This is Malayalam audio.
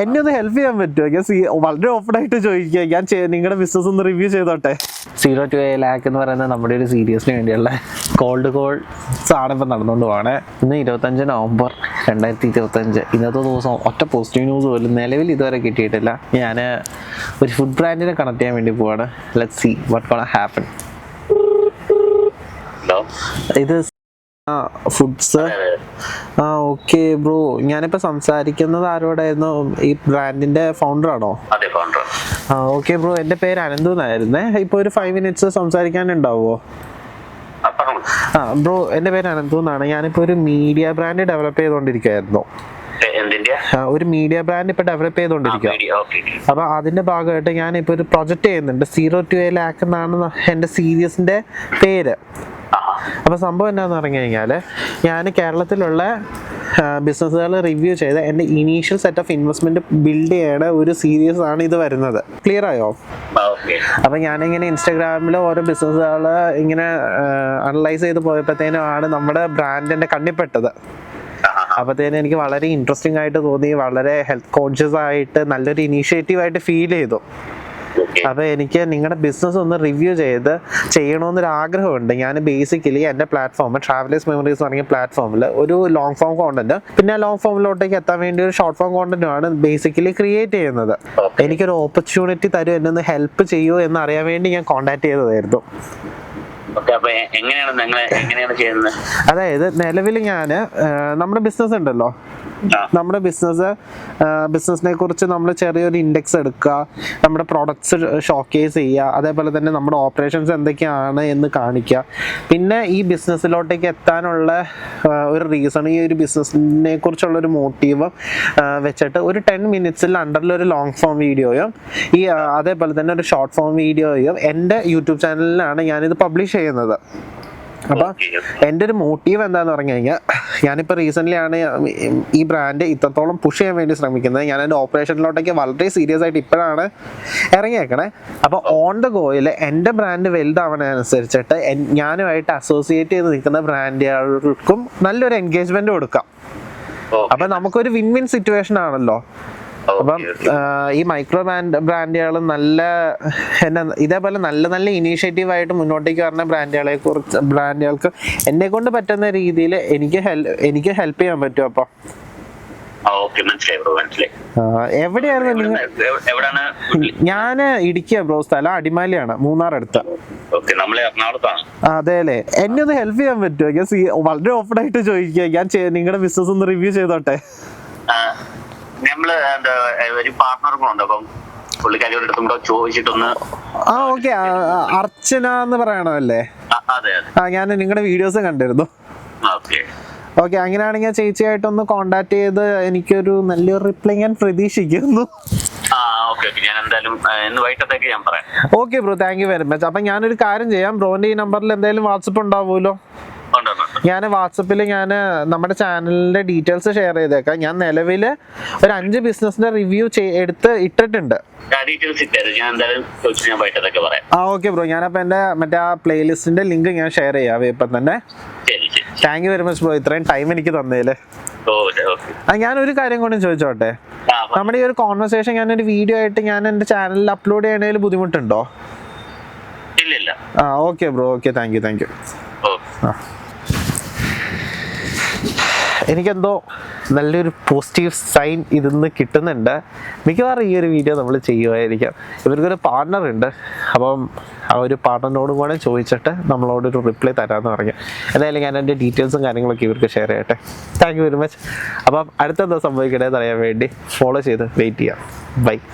എന്നെ ഒന്ന് ഹെൽപ്പ് ചെയ്യാൻ പറ്റുമോ? ഞാൻ വളരെ ഓപ്പൺ ആയിട്ട് ചോദിക്കുക, ഞാൻ നിങ്ങളുടെ ബിസിനസ് ഒന്ന് റിവ്യൂ ചെയ്തോട്ടെ. 0 to A lakh എന്ന് പറയുന്നത് നമ്മുടെ ഒരു സീരീസിന് വേണ്ടിയുള്ള കോൾഡ് കോൾസ് ആണ് ഇപ്പം നടന്നുകൊണ്ട് പോകണേ. ഇന്ന് 25 നവംബർ 2025. ഇന്നത്തെ ദിവസം ഒറ്റ പോസിറ്റീവ് ന്യൂസ് പോലും നിലവിൽ ഇതുവരെ കിട്ടിയിട്ടില്ല. ഞാൻ ഒരു ഫുഡ് ബ്രാൻഡിനെ കണക്ട് ചെയ്യാൻ വേണ്ടി പോവാണ്. Let's see what gonna happen. ഇത് ഫുഡ്സ്. ഓക്കെ ബ്രോ, ഞാനിപ്പോൾ സംസാരിക്കുന്നത് ആരോടായിരുന്നു? ഈ ബ്രാൻഡിന്റെ ഫൗണ്ടർ ആണോ? ഓക്കെ ബ്രോ, എൻ്റെ പേര് അനന്തു എന്നായിരുന്നേ. ഇപ്പോൾ ഒരു 5 minutes സംസാരിക്കാനുണ്ടാവുമോ? ബ്രോ, എൻ്റെ പേര് അനന്തു എന്നാണ്. ഞാനിപ്പോൾ ഒരു മീഡിയ ബ്രാൻഡ് ഡെവലപ്പ് ചെയ്തുകൊണ്ടിരിക്കുകയായിരുന്നു. ഒരു മീഡിയ ബ്രാൻഡ് ഇപ്പൊ ഡെവലപ്പ് ചെയ്തുകൊണ്ടിരിക്കുക. അപ്പൊ അതിന്റെ ഭാഗമായിട്ട് ഞാനിപ്പോ ഒരു പ്രൊജക്ട് ചെയ്യുന്നുണ്ട്. 0 to A lakh എന്നാണ് എന്റെ സീരീസിന്റെ പേര്. അപ്പൊ സംഭവം എന്താന്ന് പറഞ്ഞു കഴിഞ്ഞാല്, ഞാൻ കേരളത്തിലുള്ള ബിസിനസ്സുകൾ റിവ്യൂ ചെയ്ത് എൻ്റെ initial set of investment build ചെയ്യണ ഒരു സീരീസ് ആണ് ഇത് വരുന്നത്. ക്ലിയർ ആയോ? അപ്പൊ ഞാനിങ്ങനെ ഇൻസ്റ്റാഗ്രാമിൽ ഓരോ ബിസിനസ്സുകൾ ഇങ്ങനെ അനലൈസ് ചെയ്ത് പോയപ്പോഴത്തേനും ആണ് നമ്മുടെ ബ്രാൻഡിന്റെ കണ്ണിപ്പെട്ടത്. അപ്പത്തേനും എനിക്ക് വളരെ ഇൻട്രസ്റ്റിംഗ് ആയിട്ട് തോന്നി, വളരെ ഹെൽത്ത് കോൺഷ്യസ് ആയിട്ട് നല്ലൊരു ഇനീഷ്യേറ്റീവ് ആയിട്ട് ഫീൽ ചെയ്തു. അപ്പൊ എനിക്ക് നിങ്ങളുടെ ബിസിനസ് ഒന്ന് റിവ്യൂ ചെയ്യണമെന്നൊരു ആഗ്രഹമുണ്ട്. ഞാൻ ബേസിക്കലി എൻ്റെ പ്ലാറ്റ്ഫോം ട്രാവലേഴ്സ് മെമ്മറീസ് തുടങ്ങിയ പ്ലാറ്റ്ഫോമിൽ ഒരു ലോങ് ഫോം കോണ്ടന്റ്, പിന്നെ ആ ലോങ് ഫോമിലോട്ടേക്ക് എത്താൻ വേണ്ടി ഒരു ഷോർട്ട് ഫോം കോണ്ടന്റുമാണ് ബേസിക്കലി ക്രിയേറ്റ് ചെയ്യുന്നത്. എനിക്കൊരു ഓപ്പർച്യൂണിറ്റി തരും, എന്നെ ഒന്ന് ഹെൽപ്പ് ചെയ്യുമോ എന്ന് അറിയാൻ വേണ്ടി ഞാൻ കോൺടാക്ട് ചെയ്തതായിരുന്നു. അതായത് നിലവിൽ ഞാൻ നമ്മുടെ ബിസിനസ് ഉണ്ടല്ലോ, നമ്മുടെ ബിസിനസിനെ കുറിച്ച് നമ്മൾ ചെറിയൊരു ഇൻഡെക്സ് എടുക്കുക, നമ്മുടെ പ്രൊഡക്ട്സ് ഷോക്കേസ് ചെയ്യുക, അതേപോലെ തന്നെ നമ്മുടെ ഓപ്പറേഷൻസ് എന്തൊക്കെയാണ് എന്ന് കാണിക്കുക. പിന്നെ ഈ ബിസിനസ്സിലോട്ടേക്ക് എത്താനുള്ള ഒരു റീസൺ, ഈ ഒരു ബിസിനസ്സിനെ കുറിച്ചുള്ള ഒരു മോട്ടീവ് വെച്ചിട്ട് ഒരു 10 minutes അണ്ടറിലൊരു ലോങ് ഫോം വീഡിയോയും അതേപോലെ തന്നെ ഒരു ഷോർട്ട് ഫോം വീഡിയോയും എൻ്റെ യൂട്യൂബ് ചാനലിലാണ് ഞാനിത് പബ്ലിഷ് ചെയ്യുന്നത്. അപ്പൊ എൻ്റെ ഒരു മോട്ടീവ് എന്താന്ന് പറഞ്ഞു കഴിഞ്ഞാൽ, ഞാനിപ്പോൾ റീസെൻ്റ്ലി ആണ് ഈ ബ്രാൻഡ് ഇത്രത്തോളം പുഷ് ചെയ്യാൻ വേണ്ടി ശ്രമിക്കുന്നത്. ഞാൻ എൻ്റെ ഓപ്പറേഷനിലോട്ടേക്ക് വളരെ സീരിയസ് ആയിട്ട് ഇപ്പോഴാണ് ഇറങ്ങിയേക്കണേ. അപ്പോൾ ഓൺ ദ ഗോയിൽ എൻ്റെ ബ്രാൻഡ് വലുതാവണനുസരിച്ചിട്ട് ഞാനുമായിട്ട് അസോസിയേറ്റ് ചെയ്ത് നിൽക്കുന്ന ബ്രാൻഡുകൾക്കും നല്ലൊരു എൻഗേജ്മെന്റ് കൊടുക്കാം. അപ്പം നമുക്കൊരു വിൻ വിൻ സിറ്റുവേഷൻ ആണല്ലോ. അപ്പം ഈ മൈക്രോ ബ്രാൻഡുകൾ ഇതേപോലെ നല്ല ഇനീഷ്യേറ്റീവായിട്ട് മുന്നോട്ടേക്ക് വരുന്ന ബ്രാൻഡുകൾക്ക് എന്നെ കൊണ്ട് പറ്റുന്ന രീതിയിൽ എനിക്ക് ഹെൽപ്പ് ചെയ്യാൻ പറ്റും. അപ്പം എവിടെയായിരുന്നു നിങ്ങൾ? ഞാൻ ഇടുക്കിയ ബ്രോ, സ്ഥലം അടിമാലിയാണ്, മൂന്നാർ അടുത്ത്. അതെ അല്ലേ, എന്നെ ഒന്ന് ഹെൽപ്പ് ചെയ്യാൻ പറ്റുമോ? ഞാൻ വളരെ ഓപ്പൺ ആയിട്ട് ചോദിക്കുക, ഞാൻ നിങ്ങളുടെ ബിസിനസ് ഒന്ന് റിവ്യൂ ചെയ്തോട്ടെ. ഓക്കെ, അർച്ചന എന്ന് പറയണല്ലേ? ഞാൻ നിങ്ങളുടെ വീഡിയോസ് കണ്ടിരുന്നു. ഓക്കെ, അങ്ങനെയാണെങ്കിൽ ചേച്ചിയായിട്ടൊന്ന് കോണ്ടാക്ട് ചെയ്ത് എനിക്കൊരു നല്ലൊരു റിപ്ലൈ ഞാൻ പ്രതീക്ഷിക്കുന്നു. Okay bro, thank you very much. അപ്പൊ ഞാനൊരു കാര്യം ചെയ്യാം, ബ്രോന്റെ ഈ നമ്പറിൽ എന്തായാലും വാട്സപ്പ് ഉണ്ടാവുമല്ലോ. ഞാൻ വാട്സപ്പിൽ നമ്മുടെ ചാനലിന്റെ ഡീറ്റെയിൽസ് ഷെയർ ചെയ്തേക്കാം. ഞാൻ നിലവിൽ ഒരു 5 ബിസിനസിന്റെ റിവ്യൂ ഇട്ടിട്ടുണ്ട്. ഓക്കെ ബ്രോ, ഞാനപ്പോ എന്റെ മറ്റേ ആ പ്ലേലിസ്റ്റിന്റെ ലിങ്ക് ഞാൻ ഷെയർ ചെയ്യാം ഇപ്പം തന്നെ. Thank you very much bro, ഇത്രയും ടൈം എനിക്ക് തന്നേല്. ഞാനൊരു കാര്യം കൊണ്ടും ചോദിച്ചോട്ടെ, നമ്മുടെ ഈ ഒരു കോൺവെർസേഷൻ ഞാനൊരു വീഡിയോ ആയിട്ട് ഞാൻ എന്റെ ചാനലിൽ അപ്ലോഡ് ചെയ്യണതിൽ ബുദ്ധിമുട്ടുണ്ടോ? Okay bro, okay, thank you. എനിക്കെന്തോ നല്ലൊരു പോസിറ്റീവ് സൈൻ ഇതിന്ന് കിട്ടുന്നുണ്ട്. മിക്കവാറും ഈ ഒരു വീഡിയോ നമ്മൾ ചെയ്യുമായിരിക്കാം. ഇവർക്കൊരു പാർട്ണർ ഉണ്ട്, അപ്പം ആ ഒരു പാർട്ണറിനോടും കൂടെ ചോദിച്ചിട്ട് നമ്മളോടൊരു റിപ്ലൈ തരാമെന്ന് പറഞ്ഞു. എന്തായാലും ഞാൻ എൻ്റെ ഡീറ്റെയിൽസും കാര്യങ്ങളൊക്കെ ഇവർക്ക് ഷെയർ ചെയ്യട്ടെ. Thank you very much. അപ്പം അടുത്തെന്താ സംഭവിക്കണേന്ന് അറിയാൻ വേണ്ടി ഫോളോ ചെയ്ത് വെയിറ്റ് ചെയ്യാം. ബൈ.